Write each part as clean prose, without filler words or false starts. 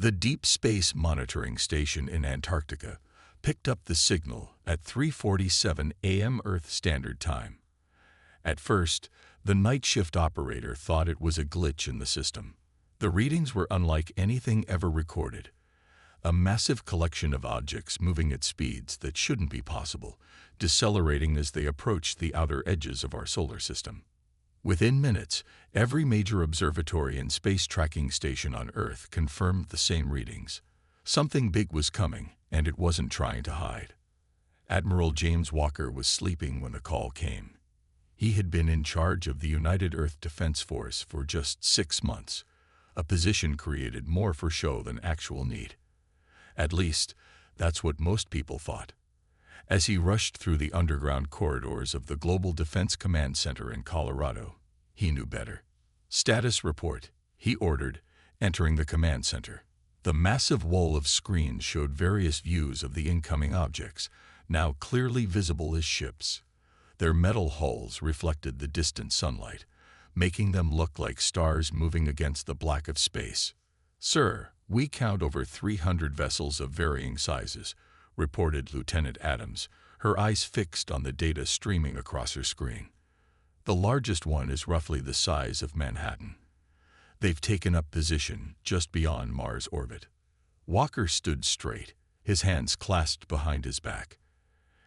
The Deep Space Monitoring Station in Antarctica picked up the signal at 3:47 a.m. Earth Standard Time. At first, the night shift operator thought it was a glitch in the system. The readings were unlike anything ever recorded. A massive collection of objects moving at speeds that shouldn't be possible, decelerating as they approached the outer edges of our solar system. Within minutes, every major observatory and space tracking station on Earth confirmed the same readings. Something big was coming, and it wasn't trying to hide. Admiral James Walker was sleeping when the call came. He had been in charge of the United Earth Defense Force for just 6 months, a position created more for show than actual need. At least, that's what most people thought. As he rushed through the underground corridors of the Global Defense Command Center in Colorado, he knew better. "Status report," he ordered, entering the command center. The massive wall of screens showed various views of the incoming objects, now clearly visible as ships. Their metal hulls reflected the distant sunlight, making them look like stars moving against the black of space. "Sir, we count over 300 vessels of varying sizes," reported Lieutenant Adams, her eyes fixed on the data streaming across her screen. "The largest one is roughly the size of Manhattan. They've taken up position just beyond Mars' orbit." Walker stood straight, his hands clasped behind his back.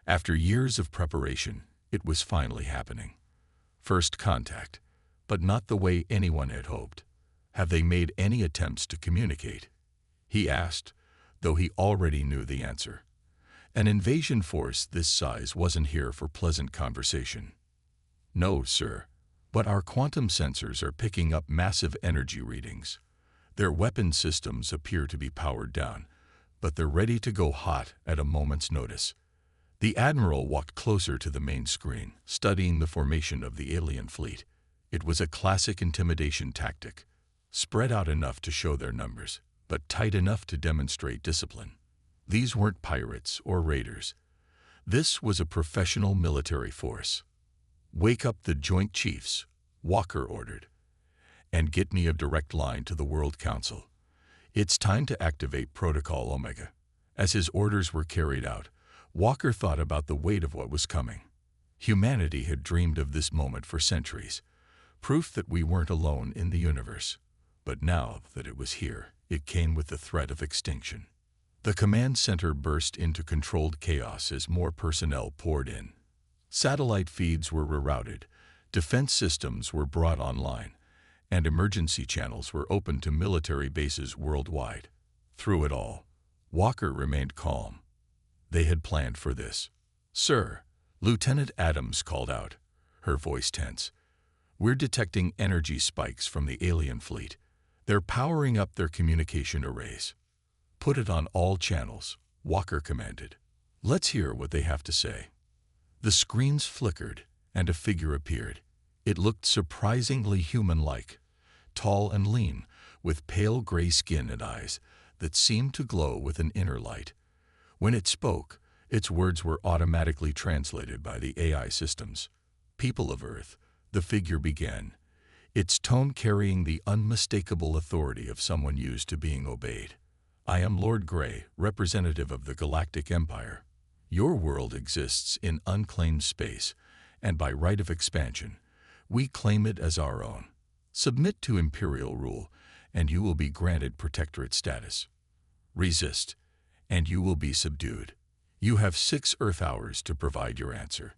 After years of preparation, it was finally happening. First contact, but not the way anyone had hoped. "Have they made any attempts to communicate?" he asked, though he already knew the answer. An invasion force this size wasn't here for pleasant conversation. "No, sir, but our quantum sensors are picking up massive energy readings. Their weapon systems appear to be powered down, but they're ready to go hot at a moment's notice." The Admiral walked closer to the main screen, studying the formation of the alien fleet. It was a classic intimidation tactic, spread out enough to show their numbers, but tight enough to demonstrate discipline. These weren't pirates or raiders. This was a professional military force. "Wake up the Joint Chiefs," Walker ordered, "and get me a direct line to the World Council. It's time to activate Protocol Omega." As his orders were carried out, Walker thought about the weight of what was coming. Humanity had dreamed of this moment for centuries, proof that we weren't alone in the universe. But now that it was here, it came with the threat of extinction. The command center burst into controlled chaos as more personnel poured in. Satellite feeds were rerouted, defense systems were brought online, and emergency channels were opened to military bases worldwide. Through it all, Walker remained calm. They had planned for this. "Sir," Lieutenant Adams called out, her voice tense, "we're detecting energy spikes from the alien fleet. They're powering up their communication arrays." "Put it on all channels," Walker commanded. "Let's hear what they have to say." The screens flickered, and a figure appeared. It looked surprisingly human-like, tall and lean, with pale gray skin and eyes that seemed to glow with an inner light. When it spoke, its words were automatically translated by the AI systems. "People of Earth," the figure began, its tone carrying the unmistakable authority of someone used to being obeyed. "I am Lord Grey, representative of the Galactic Empire. Your world exists in unclaimed space, and by right of expansion, we claim it as our own. Submit to Imperial rule, and you will be granted protectorate status. Resist, and you will be subdued. You have 6 Earth hours to provide your answer."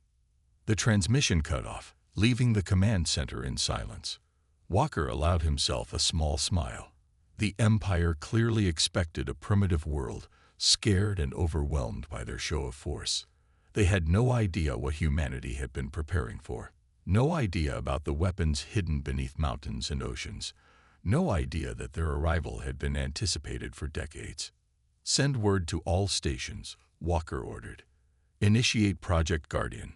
The transmission cut off, leaving the command center in silence. Walker allowed himself a small smile. The Empire clearly expected a primitive world, scared and overwhelmed by their show of force. They had no idea what humanity had been preparing for. No idea about the weapons hidden beneath mountains and oceans. No idea that their arrival had been anticipated for decades. "Send word to all stations," Walker ordered. "Initiate Project Guardian.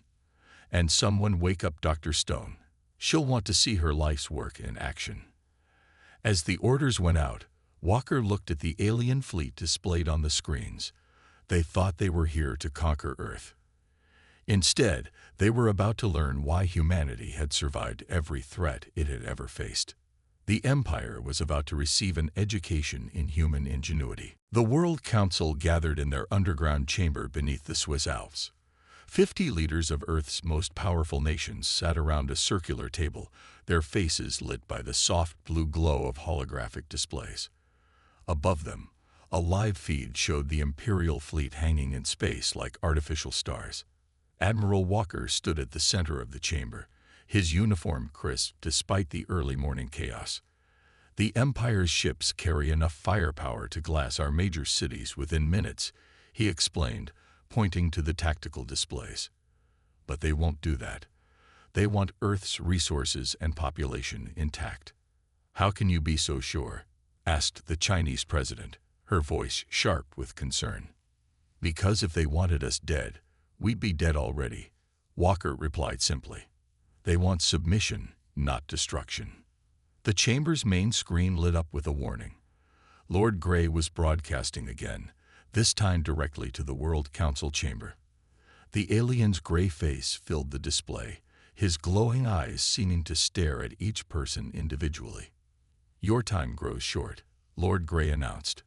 And someone wake up Dr. Stone. She'll want to see her life's work in action." As the orders went out, Walker looked at the alien fleet displayed on the screens. They thought they were here to conquer Earth. Instead, they were about to learn why humanity had survived every threat it had ever faced. The Empire was about to receive an education in human ingenuity. The World Council gathered in their underground chamber beneath the Swiss Alps. 50 leaders of Earth's most powerful nations sat around a circular table, their faces lit by the soft blue glow of holographic displays. Above them, a live feed showed the Imperial fleet hanging in space like artificial stars. Admiral Walker stood at the center of the chamber, his uniform crisp despite the early morning chaos. "The Empire's ships carry enough firepower to glass our major cities within minutes," he explained, pointing to the tactical displays. "But they won't do that. They want Earth's resources and population intact." "How can you be so sure?" asked the Chinese president, her voice sharp with concern. "Because if they wanted us dead, we'd be dead already," Walker replied simply. "They want submission, not destruction." The chamber's main screen lit up with a warning. Lord Grey was broadcasting again, this time directly to the World Council chamber. The alien's gray face filled the display, his glowing eyes seeming to stare at each person individually. "Your time grows short," Lord Grey announced.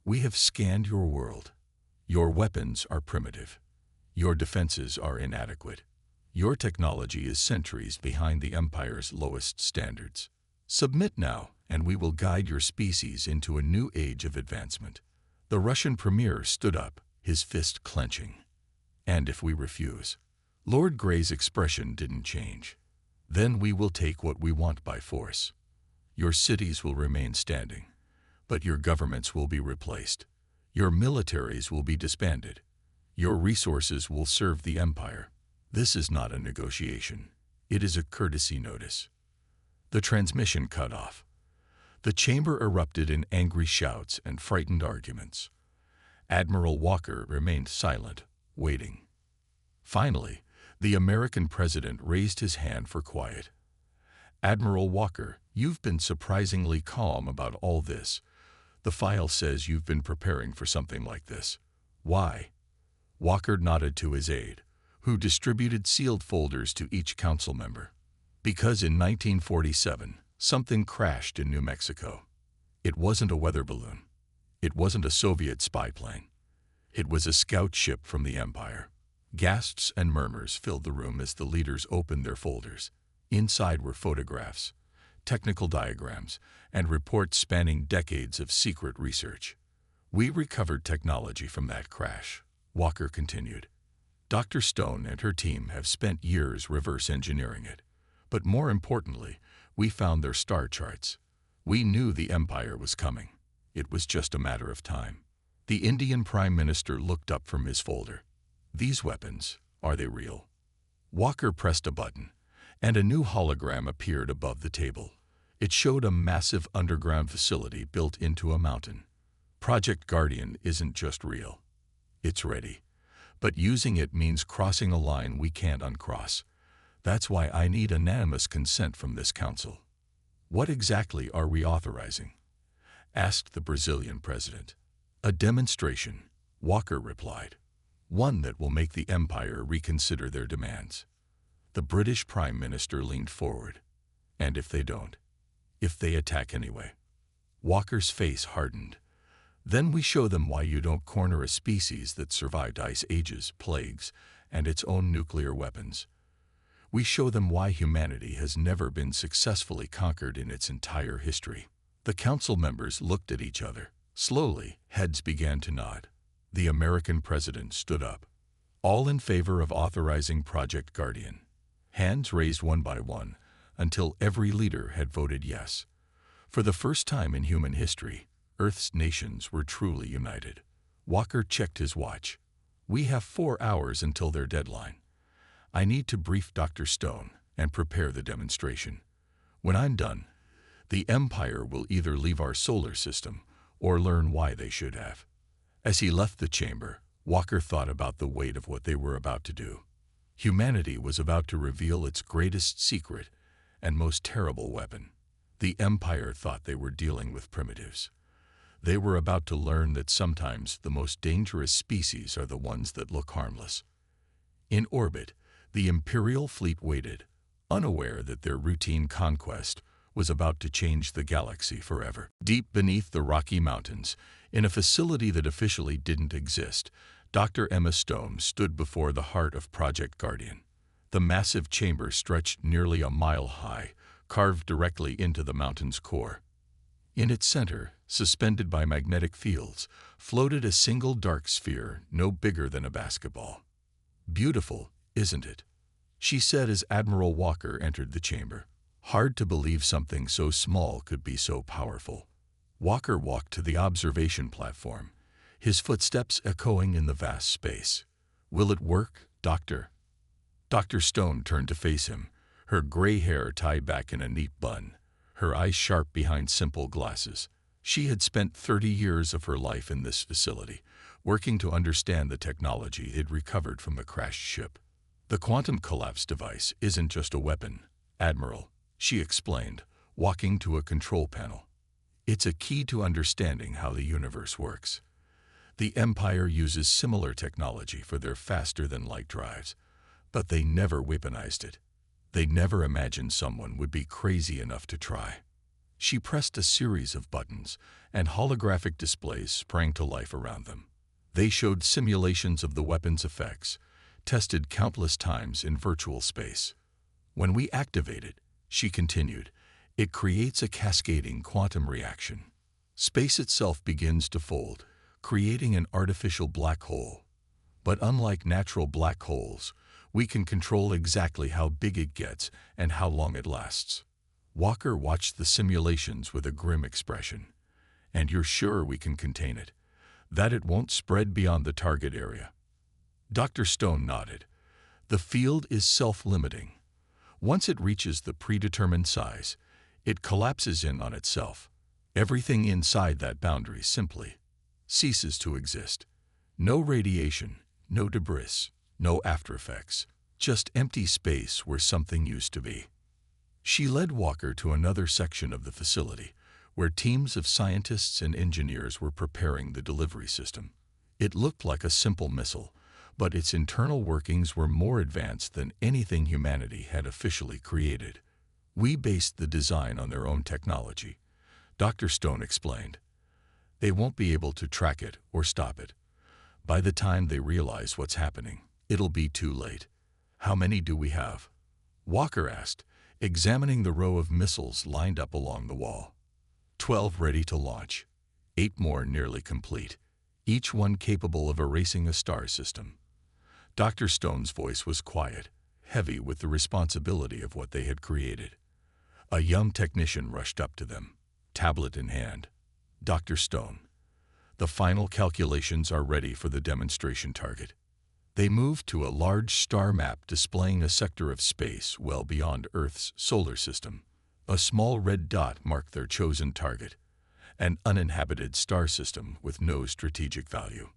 "We have scanned your world. Your weapons are primitive. Your defenses are inadequate. Your technology is centuries behind the Empire's lowest standards. Submit now, and we will guide your species into a new age of advancement." The Russian premier stood up, his fist clenching. "And if we refuse?" Lord Grey's expression didn't change. "Then we will take what we want by force. Your cities will remain standing, but your governments will be replaced. Your militaries will be disbanded. Your resources will serve the Empire. This is not a negotiation. It is a courtesy notice." The transmission cut off. The chamber erupted in angry shouts and frightened arguments. Admiral Walker remained silent, waiting. Finally, the American president raised his hand for quiet. "Admiral Walker, you've been surprisingly calm about all this. The file says you've been preparing for something like this. Why?" Walker nodded to his aide, who distributed sealed folders to each council member. "Because in 1947, something crashed in New Mexico. It wasn't a weather balloon. It wasn't a Soviet spy plane. It was a scout ship from the Empire." Gasps and murmurs filled the room as the leaders opened their folders. Inside were photographs, technical diagrams, and reports spanning decades of secret research. "We recovered technology from that crash," Walker continued. "Dr. Stone and her team have spent years reverse engineering it. But more importantly, we found their star charts. We knew the Empire was coming. It was just a matter of time." The Indian Prime Minister looked up from his folder. "These weapons, are they real?" Walker pressed a button, and a new hologram appeared above the table. It showed a massive underground facility built into a mountain. "Project Guardian isn't just real. It's ready. But using it means crossing a line we can't uncross. That's why I need unanimous consent from this council." "What exactly are we authorizing?" asked the Brazilian president. "A demonstration," Walker replied. "One that will make the Empire reconsider their demands." The British Prime Minister leaned forward. "And if they don't? If they attack anyway?" Walker's face hardened. "Then we show them why you don't corner a species that survived ice ages, plagues, and its own nuclear weapons. We show them why humanity has never been successfully conquered in its entire history." The council members looked at each other. Slowly, heads began to nod. The American president stood up. "All in favor of authorizing Project Guardian?" Hands raised one by one, until every leader had voted yes. For the first time in human history, Earth's nations were truly united. Walker checked his watch. "We have 4 hours until their deadline. I need to brief Dr. Stone and prepare the demonstration. When I'm done, the Empire will either leave our solar system or learn why they should have." As he left the chamber, Walker thought about the weight of what they were about to do. Humanity was about to reveal its greatest secret and most terrible weapon. The Empire thought they were dealing with primitives. They were about to learn that sometimes the most dangerous species are the ones that look harmless. In orbit, the Imperial fleet waited, unaware that their routine conquest was about to change the galaxy forever. Deep beneath the Rocky Mountains, in a facility that officially didn't exist, Dr. Emma Stone stood before the heart of Project Guardian. The massive chamber stretched nearly a mile high, carved directly into the mountain's core. In its center, suspended by magnetic fields, floated a single dark sphere no bigger than a basketball. "Beautiful, isn't it?" she said as Admiral Walker entered the chamber. Hard to believe something so small could be so powerful. Walker walked to the observation platform, his footsteps echoing in the vast space. "Will it work, Doctor?" Dr. Stone turned to face him, her gray hair tied back in a neat bun, her eyes sharp behind simple glasses. She had spent 30 years of her life in this facility, working to understand the technology it recovered from the crashed ship. "The quantum collapse device isn't just a weapon, Admiral," she explained, walking to a control panel. "It's a key to understanding how the universe works. The Empire uses similar technology for their faster-than-light drives, but they never weaponized it. They never imagined someone would be crazy enough to try." She pressed a series of buttons, and holographic displays sprang to life around them. They showed simulations of the weapon's effects, tested countless times in virtual space. "When we activate it," she continued, "it creates a cascading quantum reaction. Space itself begins to fold, creating an artificial black hole. But unlike natural black holes, we can control exactly how big it gets and how long it lasts." Walker watched the simulations with a grim expression. "And you're sure we can contain it? That it won't spread beyond the target area?" Dr. Stone nodded. "The field is self-limiting. Once it reaches the predetermined size, it collapses in on itself. Everything inside that boundary simply ceases to exist. No radiation, no debris, no aftereffects, just empty space where something used to be." She led Walker to another section of the facility, where teams of scientists and engineers were preparing the delivery system. It looked like a simple missile, but its internal workings were more advanced than anything humanity had officially created. "We based the design on their own technology," Dr. Stone explained. "They won't be able to track it or stop it. By the time they realize what's happening, it'll be too late." "How many do we have?" Walker asked, examining the row of missiles lined up along the wall. 12 ready to launch. 8 more nearly complete, each one capable of erasing a star system. Dr. Stone's voice was quiet, heavy with the responsibility of what they had created. A young technician rushed up to them, tablet in hand. "Dr. Stone, the final calculations are ready for the demonstration target." They moved to a large star map displaying a sector of space well beyond Earth's solar system. A small red dot marked their chosen target, an uninhabited star system with no strategic value.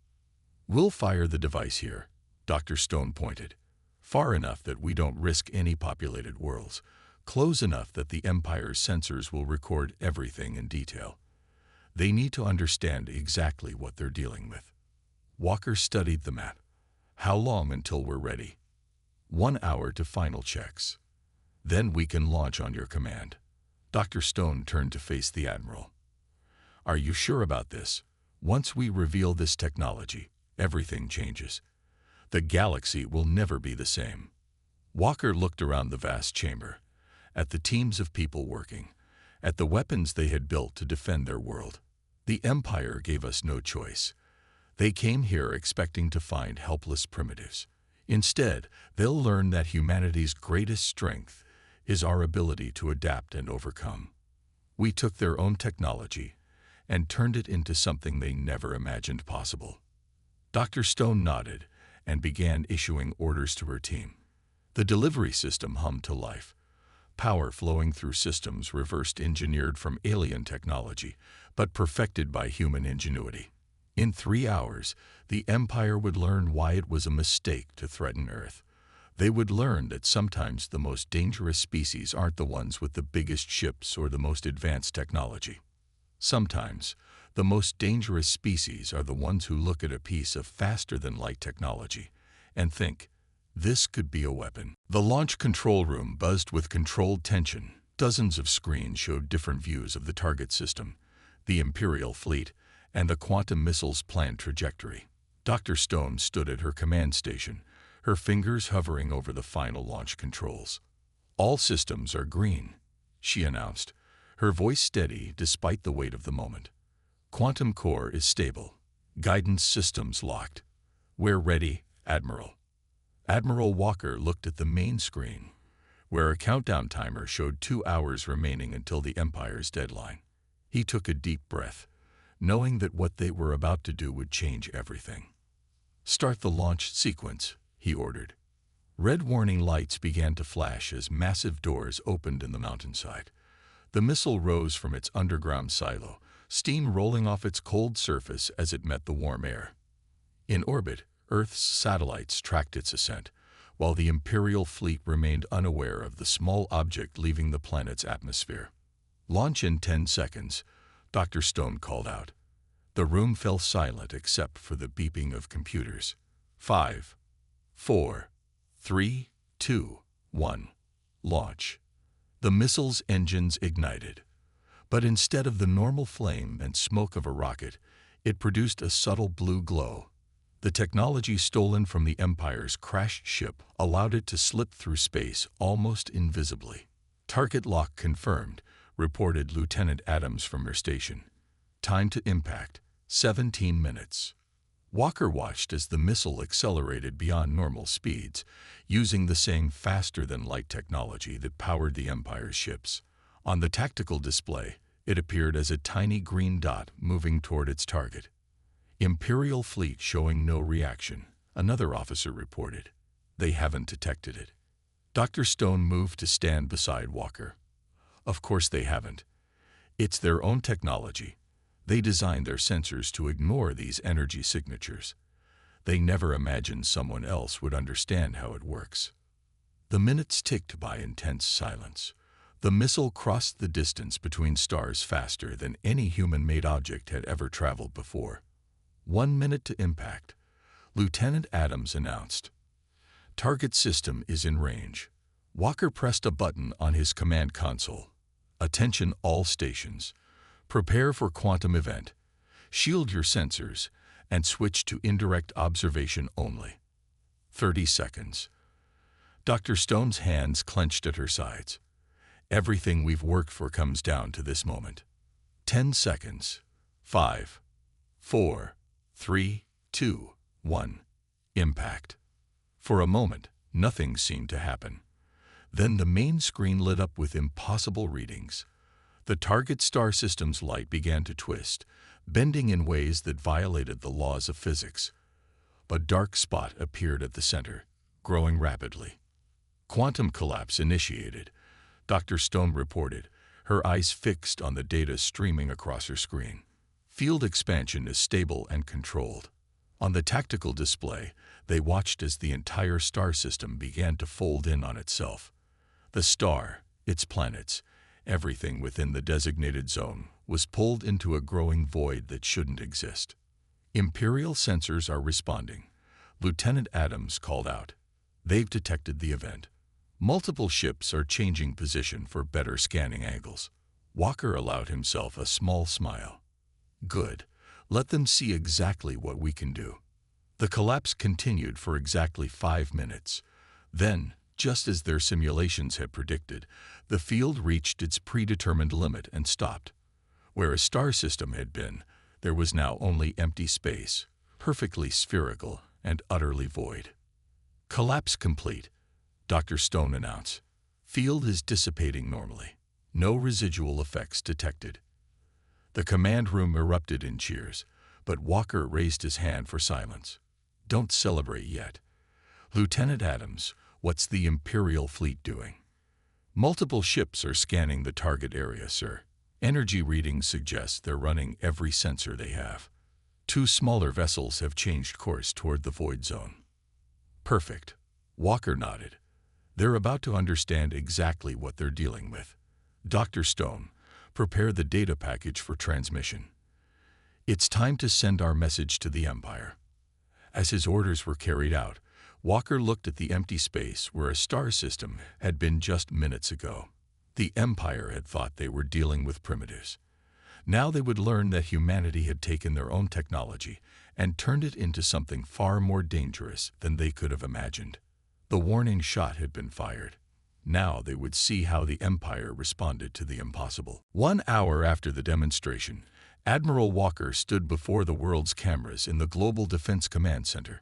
"We'll fire the device here," Dr. Stone pointed. "Far enough that we don't risk any populated worlds, close enough that the Empire's sensors will record everything in detail. They need to understand exactly what they're dealing with." Walker studied the map. "How long until we're ready?" 1 hour to final checks. "Then we can launch on your command." Dr. Stone turned to face the Admiral. "Are you sure about this? Once we reveal this technology, everything changes. The galaxy will never be the same." Walker looked around the vast chamber, at the teams of people working, at the weapons they had built to defend their world. "The Empire gave us no choice. They came here expecting to find helpless primitives. Instead, they'll learn that humanity's greatest strength is our ability to adapt and overcome. We took their own technology and turned it into something they never imagined possible." Dr. Stone nodded and began issuing orders to her team. The delivery system hummed to life, power flowing through systems reversed engineered from alien technology, but perfected by human ingenuity. In 3 hours, the Empire would learn why it was a mistake to threaten Earth. They would learn that sometimes the most dangerous species aren't the ones with the biggest ships or the most advanced technology. Sometimes, the most dangerous species are the ones who look at a piece of faster-than-light technology and think, "This could be a weapon." The launch control room buzzed with controlled tension Dozens of screens showed different views of the target system, the Imperial fleet, and the quantum missile's planned trajectory. Dr. Stone stood at her command station, her fingers hovering over the final launch controls. "All systems are green," she announced, her voice steady despite the weight of the moment. "Quantum core is stable. Guidance systems locked. We're ready, Admiral." Admiral Walker looked at the main screen, where a countdown timer showed 2 hours remaining until the Empire's deadline. He took a deep breath, knowing that what they were about to do would change everything. "Start the launch sequence," he ordered. Red warning lights began to flash as massive doors opened in the mountainside. The missile rose from its underground silo, steam rolling off its cold surface as it met the warm air. In orbit, Earth's satellites tracked its ascent, while the Imperial fleet remained unaware of the small object leaving the planet's atmosphere. "Launch in 10 seconds, Dr. Stone called out. The room fell silent except for the beeping of computers. 5, 4, 3, 2, 1. Launch. The missile's engines ignited. But instead of the normal flame and smoke of a rocket, it produced a subtle blue glow. The technology stolen from the Empire's crashed ship allowed it to slip through space almost invisibly. "Target lock confirmed," reported Lieutenant Adams from her station. "Time to impact, 17 minutes." Walker watched as the missile accelerated beyond normal speeds, using the same faster-than-light technology that powered the Empire's ships. On the tactical display, it appeared as a tiny green dot moving toward its target. "Imperial fleet showing no reaction," another officer reported. "They haven't detected it." Dr. Stone moved to stand beside Walker. "Of course they haven't. It's their own technology. They designed their sensors to ignore these energy signatures. They never imagined someone else would understand how it works." The minutes ticked by in tense silence. The missile crossed the distance between stars faster than any human-made object had ever traveled before. 1 minute to impact, Lieutenant Adams announced. "Target system is in range." Walker pressed a button on his command console. "Attention all stations. Prepare for quantum event. Shield your sensors and switch to indirect observation only." 30 seconds. Dr. Stone's hands clenched at her sides. "Everything we've worked for comes down to this moment." 10 seconds. 5, 4, 3, 2, 1. Impact. For a moment, nothing seemed to happen. Then the main screen lit up with impossible readings. The target star system's light began to twist, bending in ways that violated the laws of physics. A dark spot appeared at the center, growing rapidly. "Quantum collapse initiated," Dr. Stone reported, her eyes fixed on the data streaming across her screen. "Field expansion is stable and controlled." On the tactical display, they watched as the entire star system began to fold in on itself. The star, its planets, everything within the designated zone was pulled into a growing void that shouldn't exist. "Imperial sensors are responding," Lieutenant Adams called out. "They've detected the event. Multiple ships are changing position for better scanning angles." Walker allowed himself a small smile. "Good. Let them see exactly what we can do." The collapse continued for exactly 5 minutes. Then, just as their simulations had predicted, the field reached its predetermined limit and stopped. Where a star system had been, there was now only empty space, perfectly spherical and utterly void. "Collapse complete," Dr. Stone announced. "Field is dissipating normally. No residual effects detected." The command room erupted in cheers, but Walker raised his hand for silence. "Don't celebrate yet. Lieutenant Adams, what's the Imperial fleet doing?" "Multiple ships are scanning the target area, sir. Energy readings suggest they're running every sensor they have. 2 smaller vessels have changed course toward the void zone." "Perfect." Walker nodded. "They're about to understand exactly what they're dealing with. Dr. Stone, prepare the data package for transmission. It's time to send our message to the Empire." As his orders were carried out, Walker looked at the empty space where a star system had been just minutes ago. The Empire had thought they were dealing with primitives. Now they would learn that humanity had taken their own technology and turned it into something far more dangerous than they could have imagined. The warning shot had been fired. Now they would see how the Empire responded to the impossible. 1 hour after the demonstration, Admiral Walker stood before the world's cameras in the Global Defense Command Center.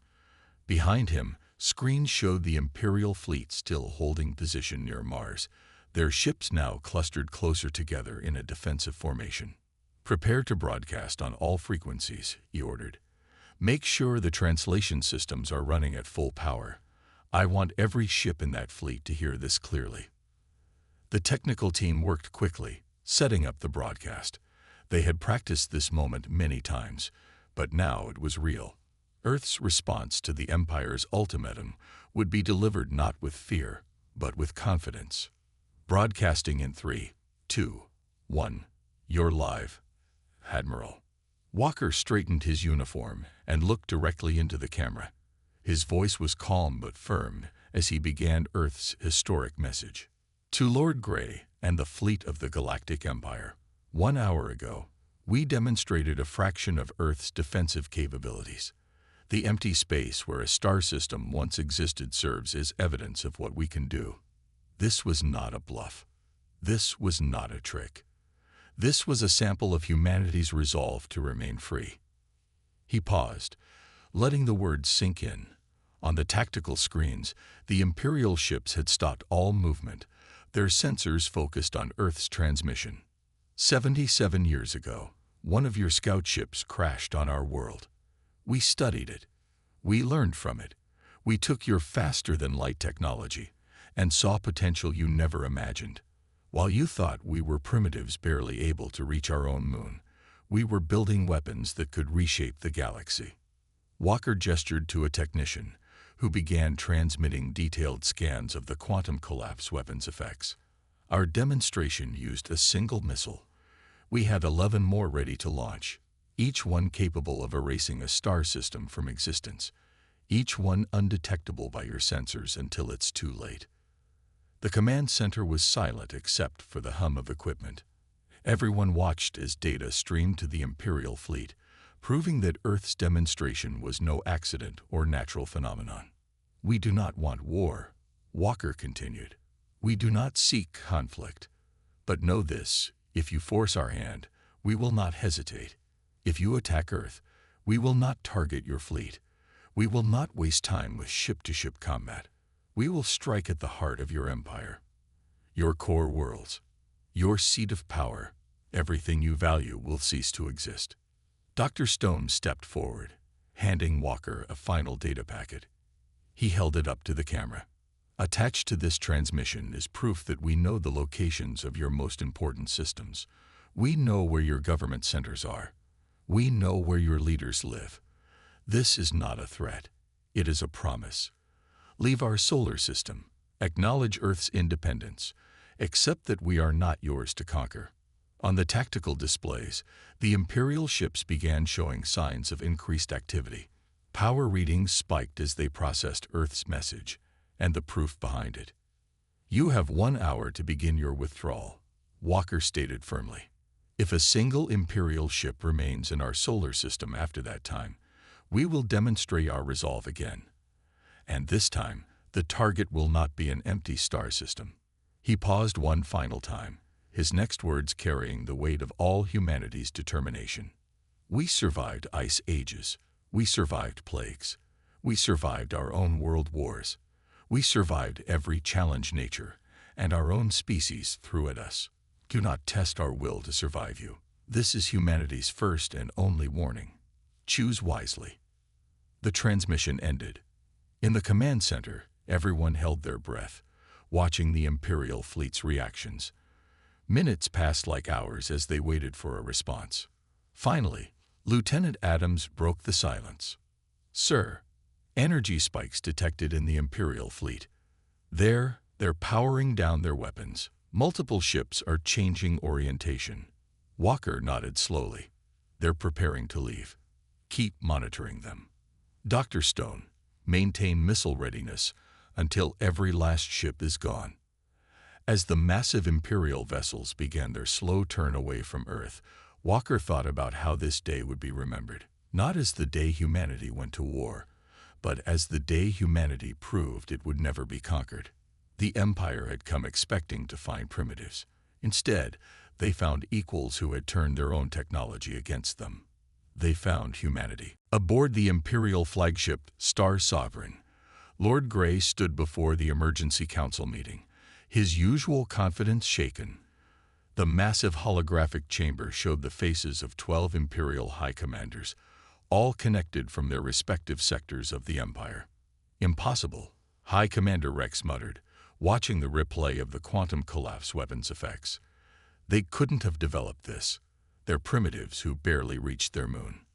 Behind him, screens showed the Imperial fleet still holding position near Mars, their ships now clustered closer together in a defensive formation. "Prepare to broadcast on all frequencies," he ordered. "Make sure the translation systems are running at full power. I want every ship in that fleet to hear this clearly." The technical team worked quickly, setting up the broadcast. They had practiced this moment many times, but now it was real. Earth's response to the Empire's ultimatum would be delivered not with fear, but with confidence. Broadcasting in 3, 2, 1. "You're live, Admiral." Walker straightened his uniform and looked directly into the camera. His voice was calm but firm as he began Earth's historic message. "To Lord Grey and the fleet of the Galactic Empire, 1 hour ago, we demonstrated a fraction of Earth's defensive capabilities. The empty space where a star system once existed serves as evidence of what we can do. This was not a bluff. This was not a trick. This was a sample of humanity's resolve to remain free." He paused, letting the words sink in. On the tactical screens, the Imperial ships had stopped all movement, their sensors focused on Earth's transmission. 77 years ago, one of your scout ships crashed on our world. We studied it. We learned from it. We took your faster-than-light technology and saw potential you never imagined. While you thought we were primitives barely able to reach our own moon, we were building weapons that could reshape the galaxy." Walker gestured to a technician, who began transmitting detailed scans of the quantum collapse weapons effects. "Our demonstration used a single missile. We had 11 more ready to launch, each one capable of erasing a star system from existence, each one undetectable by your sensors until it's too late." The command center was silent except for the hum of equipment. Everyone watched as data streamed to the Imperial fleet, proving that Earth's demonstration was no accident or natural phenomenon. "We do not want war," Walker continued. "We do not seek conflict. But know this, if you force our hand, we will not hesitate. If you attack Earth, we will not target your fleet. We will not waste time with ship-to-ship combat. We will strike at the heart of your empire, your core worlds, your seat of power. Everything you value will cease to exist." Dr. Stone stepped forward, handing Walker a final data packet. He held it up to the camera. "Attached to this transmission is proof that we know the locations of your most important systems. We know where your government centers are. We know where your leaders live. This is not a threat. It is a promise. Leave our solar system. Acknowledge Earth's independence. Accept that we are not yours to conquer." On the tactical displays, the Imperial ships began showing signs of increased activity. Power readings spiked as they processed Earth's message and the proof behind it. "You have 1 hour to begin your withdrawal," Walker stated firmly. "If a single Imperial ship remains in our solar system after that time, we will demonstrate our resolve again. And this time, the target will not be an empty star system." He paused one final time, his next words carrying the weight of all humanity's determination. "We survived ice ages. We survived plagues. We survived our own world wars. We survived every challenge nature and our own species threw at us. Do not test our will to survive you. This is humanity's first and only warning. Choose wisely." The transmission ended. In the command center, everyone held their breath, watching the Imperial fleet's reactions. Minutes passed like hours as they waited for a response. Finally, Lieutenant Adams broke the silence. "Sir, energy spikes detected in the Imperial fleet. They're powering down their weapons. Multiple ships are changing orientation." Walker nodded slowly. "They're preparing to leave. Keep monitoring them. Dr. Stone, maintain missile readiness until every last ship is gone." As the massive Imperial vessels began their slow turn away from Earth, Walker thought about how this day would be remembered, not as the day humanity went to war, but as the day humanity proved it would never be conquered. The Empire had come expecting to find primitives. Instead, they found equals who had turned their own technology against them. They found humanity. Aboard the Imperial flagship Star Sovereign, Lord Grey stood before the Emergency Council meeting, his usual confidence shaken. The massive holographic chamber showed the faces of 12 Imperial High Commanders, all connected from their respective sectors of the Empire. "Impossible," High Commander Rex muttered, watching the replay of the quantum collapse weapons effects. "They couldn't have developed this. They're primitives who barely reached their moon."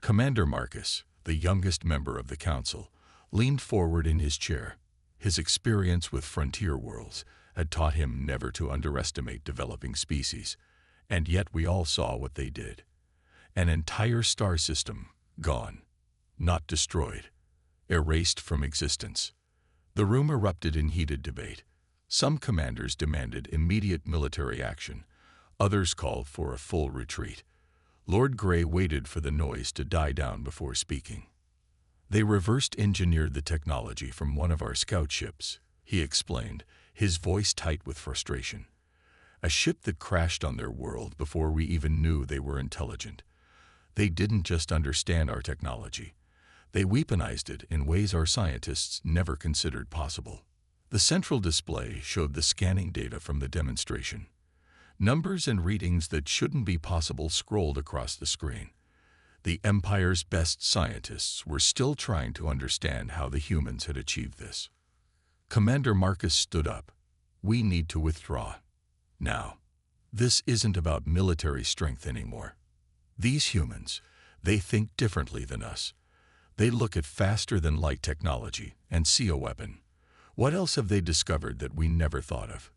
Commander Marcus, the youngest member of the council, leaned forward in his chair. His experience with frontier worlds had taught him never to underestimate developing species, and yet we all saw what they did. An entire star system gone, not destroyed, erased from existence. The room erupted in heated debate. Some commanders demanded immediate military action. Others called for a full retreat. Lord Grey waited for the noise to die down before speaking. "They reversed-engineered the technology from one of our scout ships," he explained, his voice tight with frustration. "A ship that crashed on their world before we even knew they were intelligent. They didn't just understand our technology. They weaponized it in ways our scientists never considered possible." The central display showed the scanning data from the demonstration. Numbers and readings that shouldn't be possible scrolled across the screen. The Empire's best scientists were still trying to understand how the humans had achieved this. Commander Marcus stood up. "We need to withdraw. Now. This isn't about military strength anymore. These humans, they think differently than us. They look at faster-than-light technology and see a weapon. What else have they discovered that we never thought of?"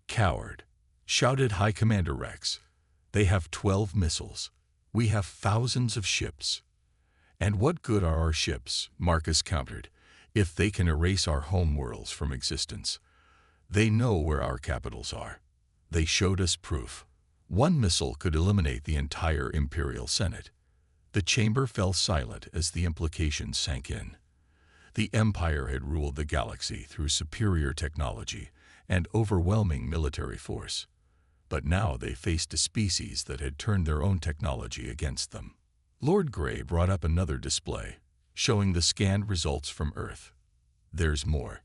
"Coward," shouted High Commander Rex. "They have 12 missiles. We have thousands of ships." "And what good are our ships," Marcus countered, "if they can erase our home worlds from existence? They know where our capitals are. They showed us proof. One missile could eliminate the entire Imperial Senate." The chamber fell silent as the implications sank in. The Empire had ruled the galaxy through superior technology and overwhelming military force. But now they faced a species that had turned their own technology against them. Lord Grey brought up another display, showing the scanned results from Earth. "There's more.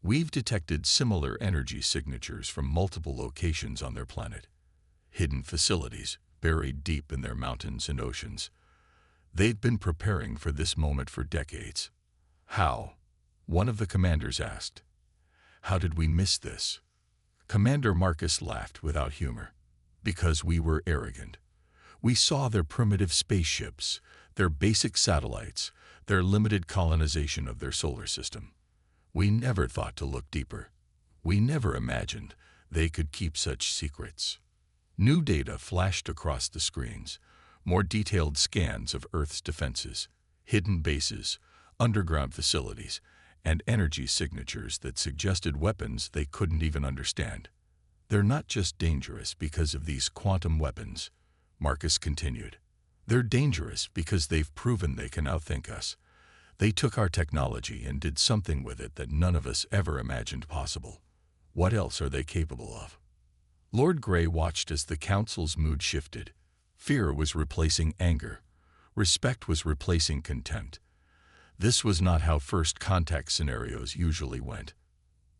We've detected similar energy signatures from multiple locations on their planet. Hidden facilities, buried deep in their mountains and oceans. They've been preparing for this moment for decades." "How?" one of the commanders asked. "How did we miss this?" Commander Marcus laughed without humor. "Because we were arrogant. We saw their primitive spaceships, their basic satellites, their limited colonization of their solar system. We never thought to look deeper. We never imagined they could keep such secrets." New data flashed across the screens, more detailed scans of Earth's defenses, hidden bases, underground facilities, and energy signatures that suggested weapons they couldn't even understand. "They're not just dangerous because of these quantum weapons," Marcus continued. "They're dangerous because they've proven they can outthink us. They took our technology and did something with it that none of us ever imagined possible. What else are they capable of?" Lord Grey watched as the council's mood shifted. Fear was replacing anger. Respect was replacing contempt. This was not how first contact scenarios usually went.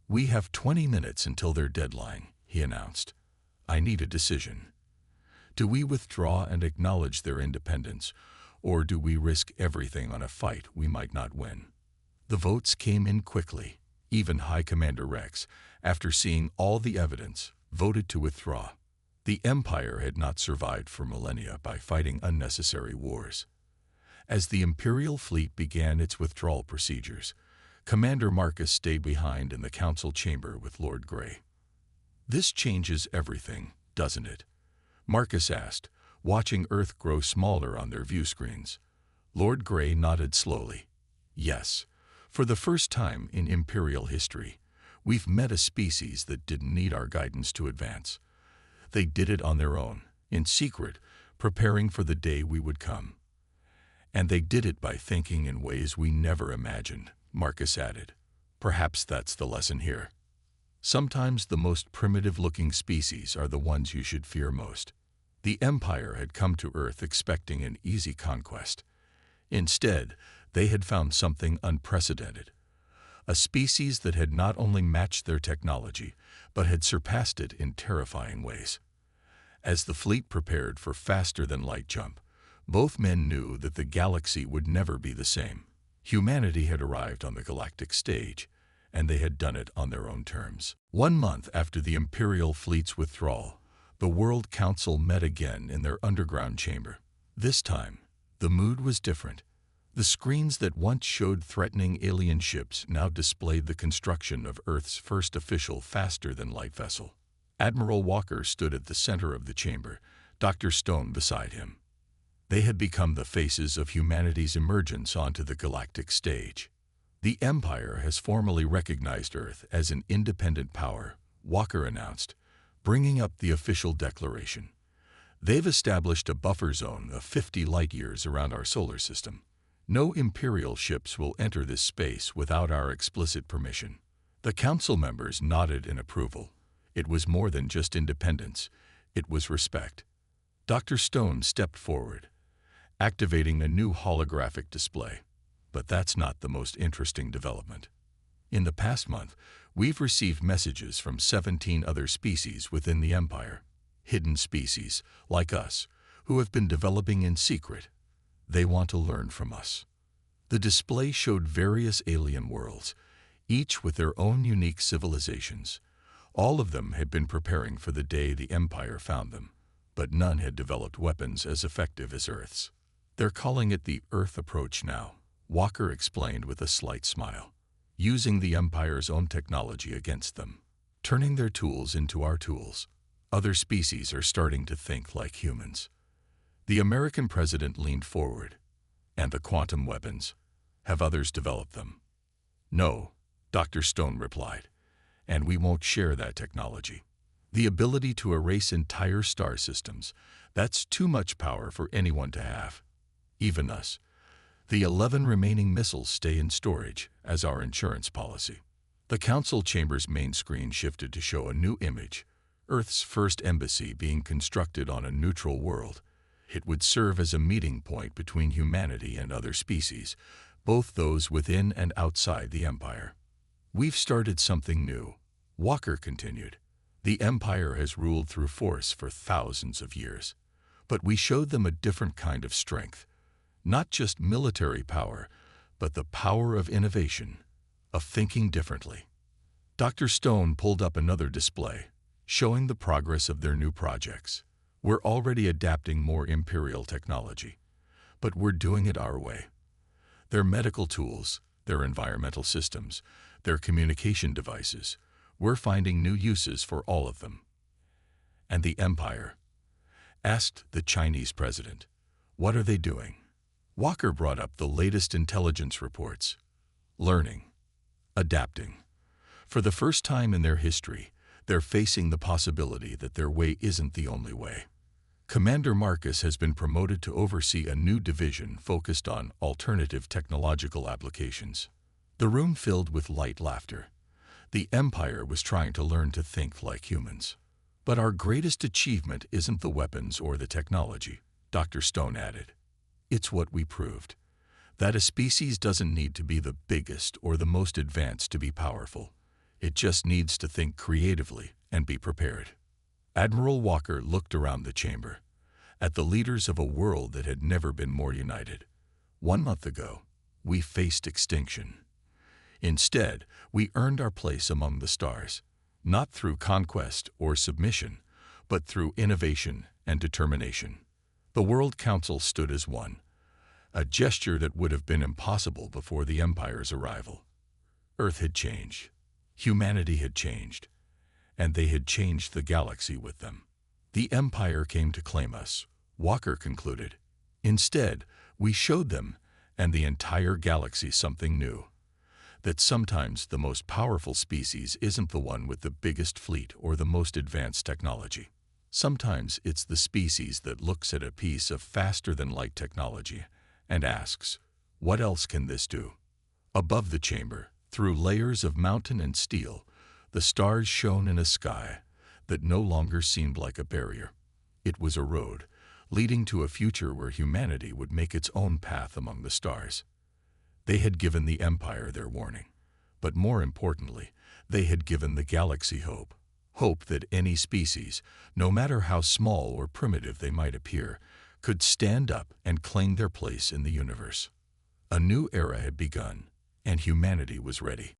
"We have 20 minutes until their deadline," he announced. "I need a decision. Do we withdraw and acknowledge their independence, or do we risk everything on a fight we might not win?" The votes came in quickly. Even High Commander Rex, after seeing all the evidence, voted to withdraw. The Empire had not survived for millennia by fighting unnecessary wars. As the Imperial fleet began its withdrawal procedures, Commander Marcus stayed behind in the council chamber with Lord Grey. "This changes everything, doesn't it?" Marcus asked, watching Earth grow smaller on their view screens. Lord Grey nodded slowly. "Yes, for the first time in Imperial history, We've met a species that didn't need our guidance to advance. They did it on their own, in secret, preparing for the day we would come. And they did it by thinking in ways we never imagined, Marcus added. Perhaps that's the lesson here. Sometimes the most primitive-looking species are the ones you should fear most. The Empire had come to Earth expecting an easy conquest. Instead, they had found something unprecedented. A species that had not only matched their technology, but had surpassed it in terrifying ways. As the fleet prepared for faster-than-light jump, both men knew that the galaxy would never be the same. Humanity had arrived on the galactic stage, and they had done it on their own terms. 1 month after the Imperial fleet's withdrawal, the World Council met again in their underground chamber. This time, the mood was different. The screens that once showed threatening alien ships now displayed the construction of Earth's first official faster-than-light vessel. Admiral Walker stood at the center of the chamber, Dr. Stone beside him. They had become the faces of humanity's emergence onto the galactic stage. The Empire has formally recognized Earth as an independent power, Walker announced, bringing up the official declaration. They've established a buffer zone of 50 light-years around our solar system. No Imperial ships will enter this space without our explicit permission. The Council members nodded in approval. It was more than just independence. It was respect. Dr. Stone stepped forward, activating a new holographic display. But that's not the most interesting development. In the past month, we've received messages from 17 other species within the Empire. Hidden species, like us, who have been developing in secret. They want to learn from us. The display showed various alien worlds, each with their own unique civilizations. All of them had been preparing for the day the Empire found them, but none had developed weapons as effective as Earth's. They're calling it the Earth approach now, Walker explained with a slight smile, using the Empire's own technology against them, turning their tools into our tools. Other species are starting to think like humans. The American president leaned forward. And the quantum weapons? Have others developed them? No, Dr. Stone replied. And we won't share that technology. The ability to erase entire star systems, that's too much power for anyone to have. Even us. The 11 remaining missiles stay in storage as our insurance policy. The council chamber's main screen shifted to show a new image, Earth's first embassy being constructed on a neutral world. It would serve as a meeting point between humanity and other species, both those within and outside the Empire. We've started something new, Walker continued. The Empire has ruled through force for thousands of years. But we showed them a different kind of strength. Not just military power, but the power of innovation, of thinking differently. Dr. Stone pulled up another display, showing the progress of their new projects. We're already adapting more Imperial technology, but we're doing it our way. Their medical tools, their environmental systems, their communication devices, we're finding new uses for all of them. And the Empire? Asked the Chinese president. What are they doing? Walker brought up the latest intelligence reports. Learning. Adapting. For the first time in their history, they're facing the possibility that their way isn't the only way. Commander Marcus has been promoted to oversee a new division focused on alternative technological applications. The room filled with light laughter. The Empire was trying to learn to think like humans. But our greatest achievement isn't the weapons or the technology, Dr. Stone added. It's what we proved. That a species doesn't need to be the biggest or the most advanced to be powerful. It just needs to think creatively and be prepared. Admiral Walker looked around the chamber, at the leaders of a world that had never been more united. 1 month ago, we faced extinction. Instead, we earned our place among the stars, not through conquest or submission, but through innovation and determination. The World Council stood as one, a gesture that would have been impossible before the Empire's arrival. Earth had changed. Humanity had changed, and they had changed the galaxy with them. The Empire came to claim us, Walker concluded. Instead, we showed them, and the entire galaxy, something new. that sometimes the most powerful species isn't the one with the biggest fleet or the most advanced technology. Sometimes it's the species that looks at a piece of faster-than-light technology and asks, what else can this do? Above the chamber, through layers of mountain and steel, the stars shone in a sky that no longer seemed like a barrier. It was a road, leading to a future where humanity would make its own path among the stars. They had given the Empire their warning, but more importantly, they had given the galaxy hope. Hope that any species, no matter how small or primitive they might appear, could stand up and claim their place in the universe. A new era had begun, and humanity was ready.